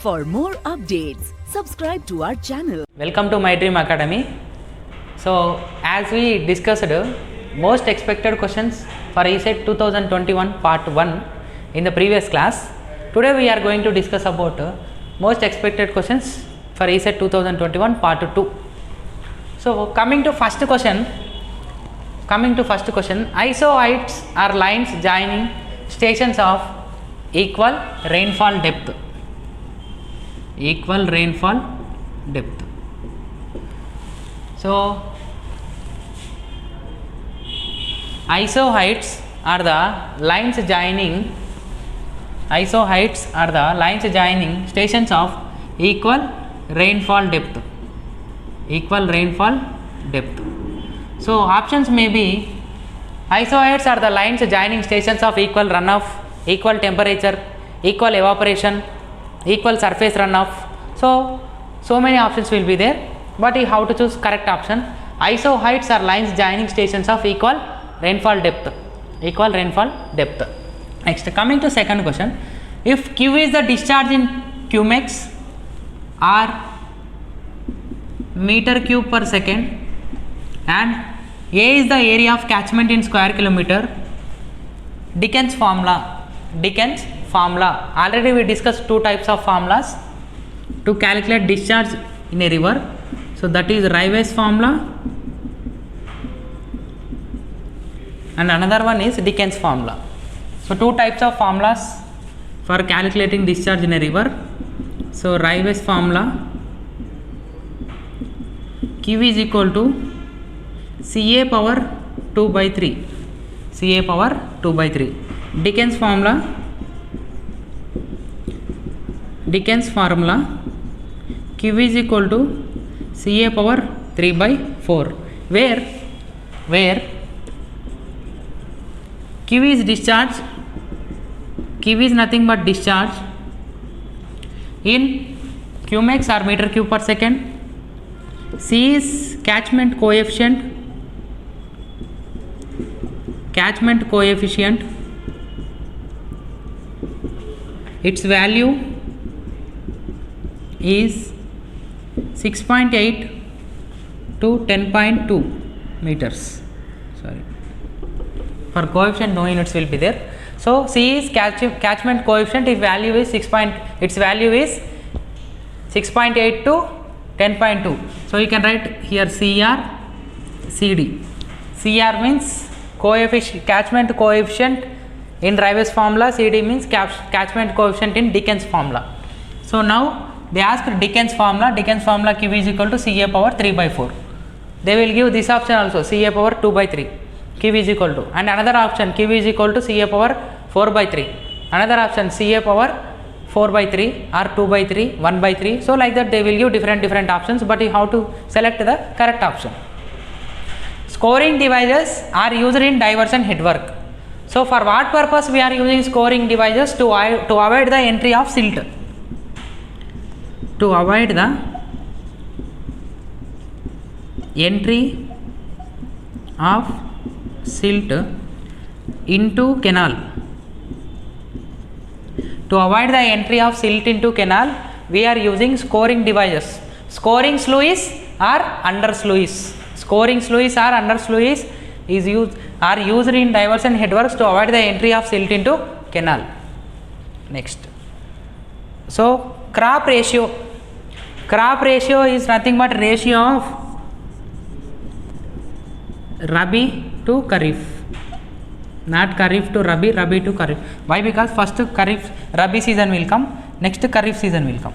For more updates, subscribe to our channel. Welcome to My Dream Academy. So, as we discussed, most expected questions for ESET 2021 Part 1 in the previous class. Today we are going to discuss about most expected questions for ESET 2021 Part 2. So, coming to first question, isohyets are lines joining stations of equal rainfall depth. So, isohyets are the lines joining stations of equal rainfall depth. So, options may be isohyets are the lines joining stations of equal runoff, equal temperature, equal evaporation, equal surface runoff. So many options will be there, but you have to choose correct option. Isohyets are lines joining stations of equal rainfall depth. Next, coming to second question, if Q is the discharge in cumex or meter cube per second and A is the area of catchment in square kilometer, Dickens formula. Already we discussed two types of formulas to calculate discharge in a river. So that is Rives formula and another one is Dickens formula. So two types of formulas for calculating discharge in a river. So Rives formula, Q is equal to Ca power 2 by 3. Dickens formula, Q is equal to Ca power 3 by 4, where Q is discharge, Q is nothing but discharge in cumex or meter cube per second, C is catchment coefficient, its value is 6.8 to 10.2 meters. For coefficient no units will be there. So C is catchment coefficient, its value is 6.8 to 10.2. So you can write here CR, CD. CR means catchment coefficient in Rives formula, CD means catchment coefficient in Dickens formula. So now they asked Dickens formula Q is equal to Ca power 3 by 4. They will give this option also, Ca power 2 by 3, Q is equal to, and another option Q is equal to Ca power 4 by 3, another option Ca power 4 by 3 or 2 by 3, 1 by 3. So like that they will give different options, but you have to select the correct option. Scoring devices are used in diversion headwork. So for what purpose we are using scoring devices? To avoid the entry of silt. Into canal. To avoid the entry of silt into canal, we are using scoring devices. Scoring sluice or under sluice. Are used in diversion headworks to avoid the entry of silt into canal. Next. So crop ratio is nothing but ratio of Rabi to Kharif. Not Kharif to Rabi, Rabi to Kharif. Why? Because first Rabi season will come, next Kharif season will come.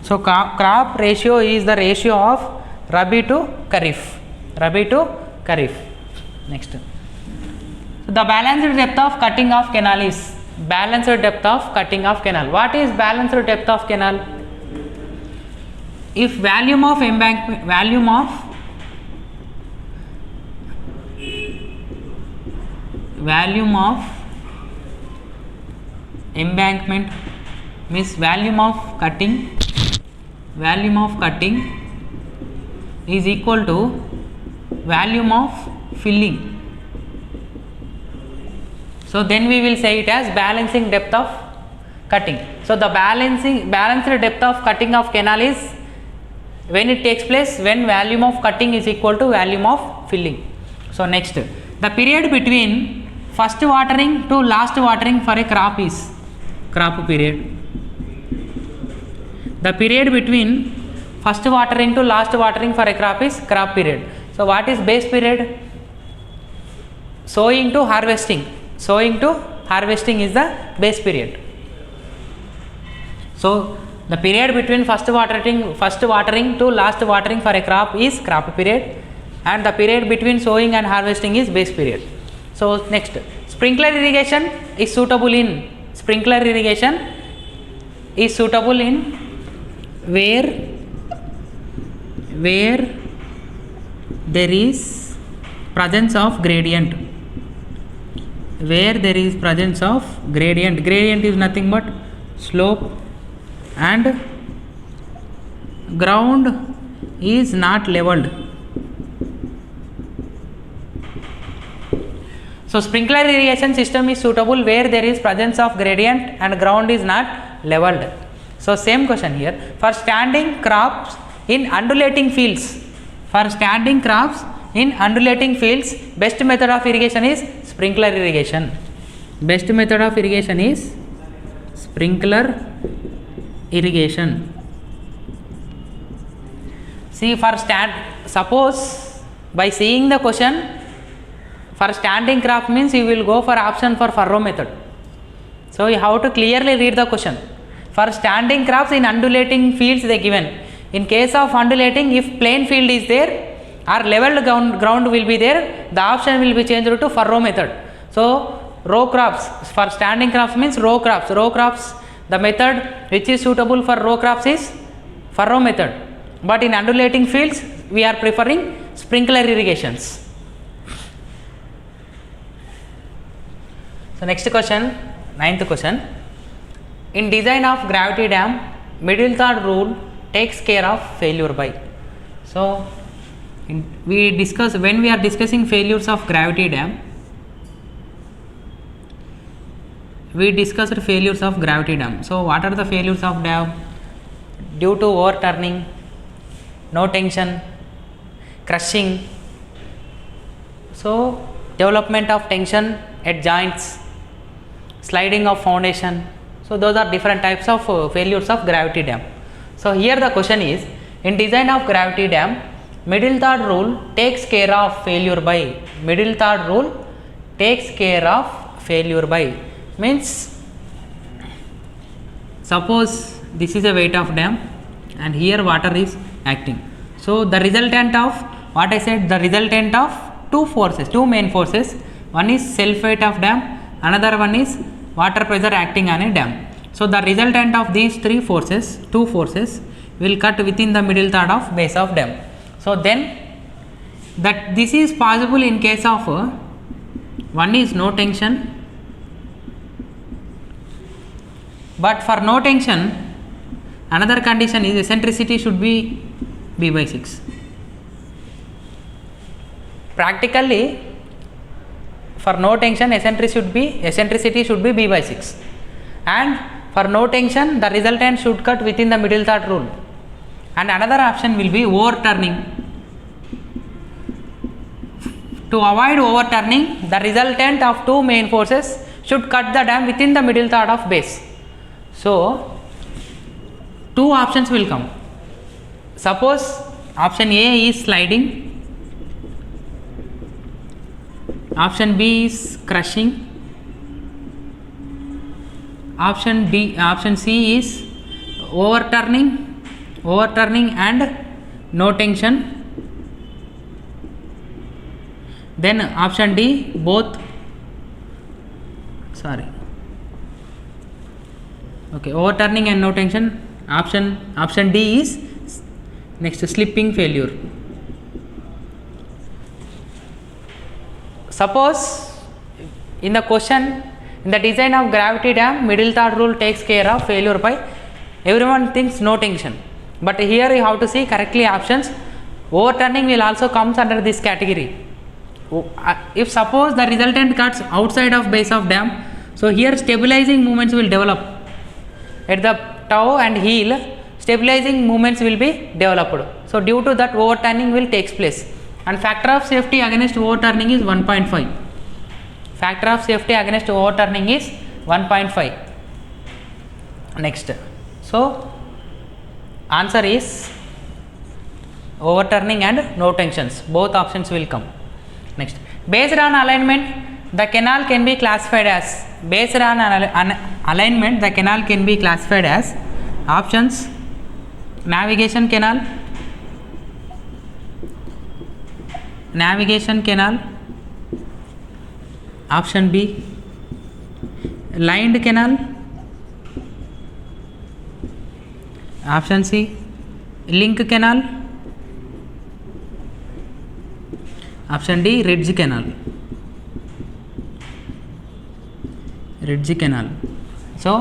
So crop ratio is the ratio of Rabi to Kharif. Next. So the balanced depth of cutting of canal is What is balanced depth of canal? If volume of embankment means volume of cutting is equal to volume of filling. So then we will say it as balancing depth of cutting. So the balanced depth of cutting of canal is when it takes place when volume of cutting is equal to volume of filling. So next, the period between first watering to last watering for a crop is crop period. The period between first watering to last watering for a crop is crop period. So what is base period? Sowing to harvesting. Sowing to harvesting is the base period. So the period between first watering to last watering for a crop is crop period, and the period between sowing and harvesting is base period. So next, sprinkler irrigation is suitable in where there is presence of gradient. Where there is presence of gradient. Gradient is nothing but slope, and ground is not leveled. So sprinkler irrigation system is suitable where there is presence of gradient and ground is not leveled. So same question here. For standing crops in undulating fields, best method of irrigation is sprinkler irrigation. Best method of irrigation is sprinkler irrigation. See, suppose by seeing the question, for standing crop means you will go for option for furrow method. So you have to clearly read the question. For standing crops in undulating fields they given. In case of undulating, if plain field is there or leveled ground will be there, the option will be changed to furrow method. So row crops, for standing crops means row crops. Row crops, the method which is suitable for row crops is furrow method. But in undulating fields we are preferring sprinkler irrigations. So next question, 9th question. In design of gravity dam, middle third rule takes care of failure by. So when we are discussing failures of gravity dam, we discussed failures of gravity dam. So what are the failures of dam? Due to overturning, no tension, crushing, so development of tension at joints, sliding of foundation. So those are different types of failures of gravity dam. So here the question is, in design of gravity dam, middle third rule takes care of failure by. Middle third rule takes care of failure by means, suppose this is a weight of dam and here water is acting. So the resultant of what I said, the resultant of two main forces. One is self weight of dam, another one is water pressure acting on a dam. So the resultant of these two forces will cut within the middle third of base of dam. So then that this is possible in case of one is no tension, but for no tension another condition is eccentricity should be b/6. Practically for no tension eccentricity should be b/6, and for no tension the resultant should cut within the middle third rule, and another option will be overturning. To avoid overturning, the resultant of two main forces should cut the dam within the middle third of base. So two options will come. Suppose option A is sliding, option B is crushing, option C is overturning and no tension. Then option D both. Overturning and no tension. Option D is next slipping failure. Suppose in the question, in the design of gravity dam, middle third rule takes care of failure by. Everyone thinks no tension, but here you have to see correctly options. Overturning will also comes under this category. If suppose the resultant cuts outside of base of dam, so here stabilizing movements will develop. at the toe and heel, stabilizing movements will be developed. So due to that, overturning will takes place, and factor of safety against overturning is 1.5. Factor of safety against overturning is 1.5. Next, so answer is overturning and no tensions, both options will come. Next, based on alignment, the canal can be classified as, based on alignment, the canal can be classified as options: navigation canal, option B, lined canal, option C, link canal, option D, ridge canal. So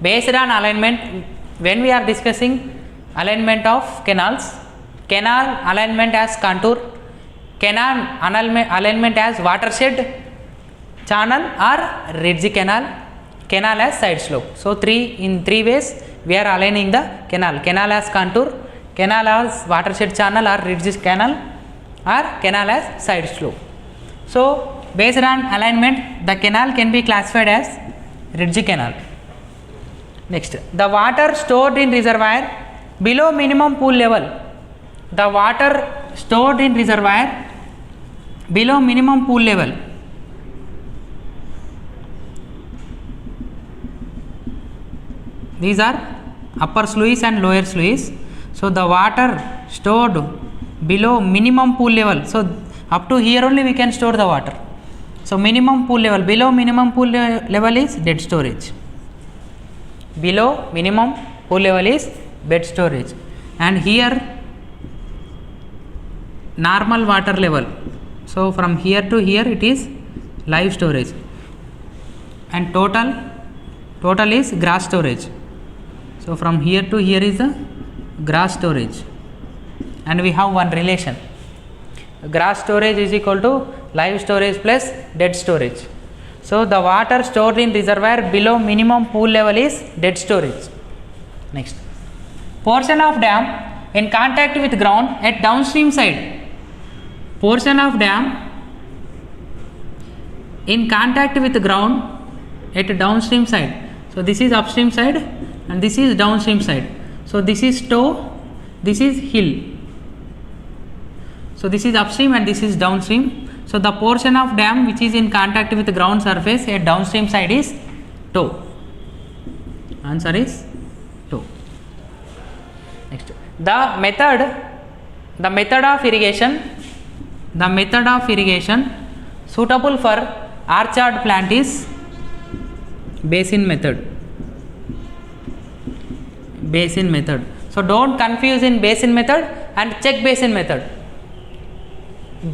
based on alignment, when we are discussing alignment of canals, canal alignment as contour, canal alignment as watershed channel, or ridge canal as side slope. So in three ways we are aligning the canal as contour, canal as watershed channel, or ridge canal, or canal as side slope. So based on alignment, the canal can be classified as ridge canal. Next, the water stored in reservoir below minimum pool level. The water stored in reservoir below minimum pool level. These are upper sluice and lower sluice. So the water stored below minimum pool level. So up to here only we can store the water. So minimum pool level, below minimum pool level is dead storage. Below minimum pool level is bed storage, and here normal water level. So from here to here it is live storage, and total is grass storage. So from here to here is the grass storage, and we have one relation: grass storage is equal to live storage plus dead storage. So the water stored in reservoir below minimum pool level is dead storage. Next, portion of dam in contact with ground at downstream side. Portion of dam in contact with ground at downstream side. So this is upstream side and this is downstream side. So this is toe, this is hill. So this is upstream and this is downstream. So the portion of dam which is in contact with the ground surface at downstream side is toe. Answer is toe. Next, the method of irrigation suitable for orchard plant is basin method. So don't confuse in basin method and check basin method.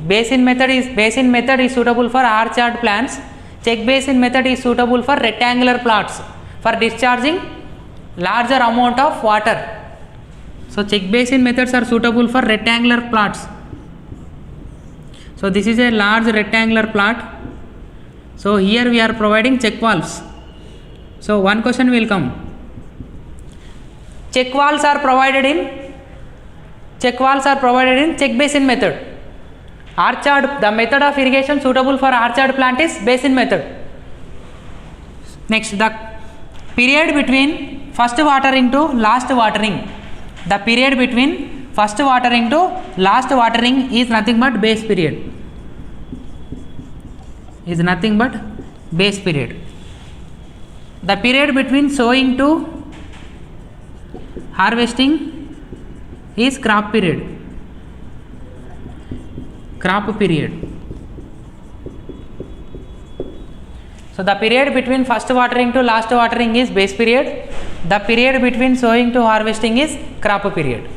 Basin method is suitable for orchard plants. Check basin method is suitable for rectangular plots for discharging larger amount of water. So check basin methods are suitable for rectangular plots. So this is a large rectangular plot. So here we are providing check valves. So one question will come: check valves are provided in check basin method. Orchard, the method of irrigation suitable for orchard plant is basin method. Next, the period between first watering to last watering. The period between first watering to last watering is nothing but base period. The period between sowing to harvesting is crop period. So the period between first watering to last watering is base period. The period between sowing to harvesting is crop period.